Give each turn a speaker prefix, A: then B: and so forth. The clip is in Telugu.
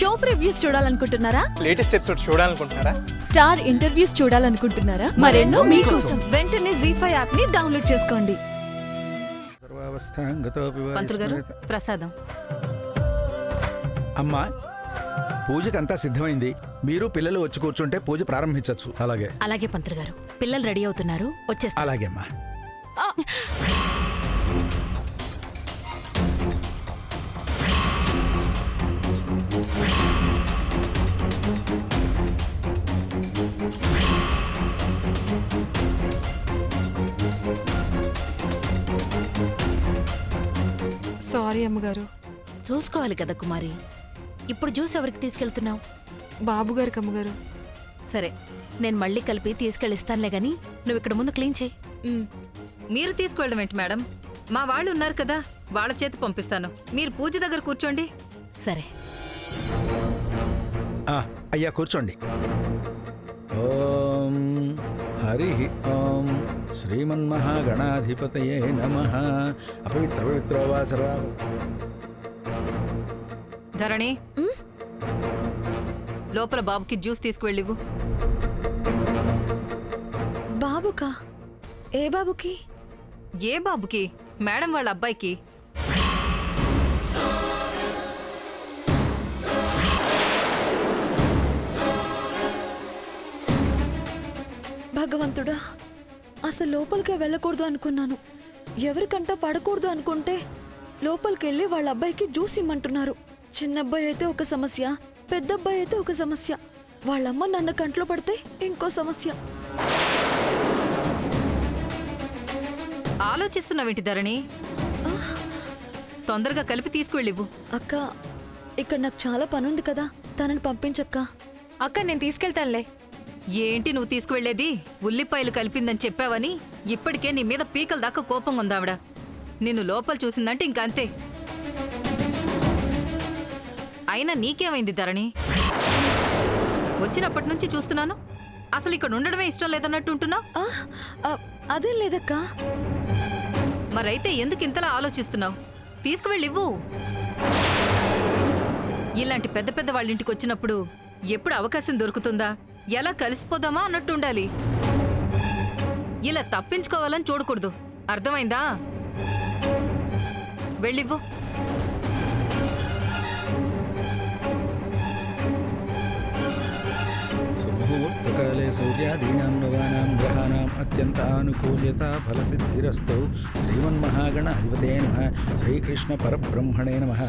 A: షో ప్రివ్యూస్ చూడాలనుకుంటున్నారా?
B: లేటెస్ట్ ఎపిసోడ్ చూడాలనుకుంటున్నారా?
A: స్టార్ ఇంటర్వ్యూస్ చూడాలనుకుంటున్నారా? మరెన్నో మీకోసం వెంటనే ZEE5 యాప్ ని డౌన్లోడ్ చేసుకోండి.
C: పంతులు గారు ప్రసాదం.
D: అమ్మా, పూజకంతా సిద్ధమైంది. మీరు పిల్లలు వచ్చి కూర్చుంటే పూజ ప్రారంభించవచ్చు. అలాగే
C: అలాగే పంతులు గారు, పిల్లలు రెడీ అవుతున్నారు, వచ్చేస్తా.
D: అలాగే అమ్మా.
E: సారీ అమ్మగారు.
C: చూసుకోవాలి కదా కుమారి. ఇప్పుడు జ్యూస్ ఎవరికి తీసుకెళ్తున్నావు?
E: బాబు గారికి అమ్మగారు.
C: సరే, నేను మళ్ళీ కలిపి తీసుకెళ్ళిస్తానులే గాని నువ్వు ఇక్కడ ముందు క్లీన్ చేయి.
F: మీరు తీసుకువెళ్ళడం ఏంటి మేడం? మా వాళ్ళు ఉన్నారు కదా, వాళ్ళ చేతి పంపిస్తాను. మీరు పూజ దగ్గర కూర్చోండి.
C: సరే.
D: అయ్యా కూర్చోండి. ఓం హరి ఓం శ్రీమన్మహాగణాధిపతయే నమః. అపవిత్ర పవిత్రో వా
F: ధరణి, లోపల బాబుకి జ్యూస్ తీసుకువెళ్ళివు.
A: బాబుకా? ఏ బాబుకి?
F: ఏ బాబుకి? మేడం వాళ్ళ అబ్బాయికి.
A: భగవంతుడా, అసలు లోపలికే వెళ్ళకూడదు అనుకున్నాను. ఎవరికంటా పడకూడదు అనుకుంటే లోపలికెళ్ళి వాళ్ళ అబ్బాయికి జ్యూస్ ఇమ్మంటున్నారు. చిన్నబ్బాయి అయితే ఒక సమస్య, పెద్దబ్బాయి అయితే ఒక సమస్య, వాళ్ళమ్మ నన్ను కంట్లో పడితే ఇంకో సమస్య.
F: ఆలోచిస్తున్నావేంటి ధరణి? తొందరగా కలిపి తీసుకువెళ్ళివు.
A: అక్క, ఇక్కడ నాకు చాలా పనుంది కదా, తనని పంపించక్క.
E: అక్క నేను తీసుకెళ్తానులే.
F: ఏంటి నువ్వు తీసుకువెళ్లేది? ఉల్లిపాయలు కలిపిందని చెప్పావని ఇప్పటికే నీ మీద పీకల దాకా కోపంగా ఉందావిడ. నిన్ను లోపల చూసిందంటే ఇంక అంతే. అయినా నీకేమైంది ధరణి? వచ్చినప్పటి నుంచి చూస్తున్నాను, అసలు ఇక్కడ ఉండడమే ఇష్టం లేదన్నట్టు ఉంటున్నావు.
A: అదేం లేదక్క.
F: మరైతే ఎందుకు ఇంతలా ఆలోచిస్తున్నావు? తీసుకువెళ్ళివ్వు. ఇలాంటి పెద్ద పెద్ద వాళ్ళ ఇంటికి వచ్చినప్పుడు ఎప్పుడు అవకాశం దొరుకుతుందా, ఎలా కలిసిపోదామా అన్నట్టు ఉండాలి. ఇలా తప్పించుకోవాలని చూడకూడదు, అర్థమైందా? వెళ్ళివ్వు.
D: శుభముహూర్తకాలే సూర్యాదీనాం నవానాం గ్రహాణాం అత్యంతానుకూల్యతా ఫలసిద్ధిరస్తౌ. శ్రీమన్మహాగణాధిపతే నమః. శ్రీకృష్ణ పరబ్రహ్మణే నమః.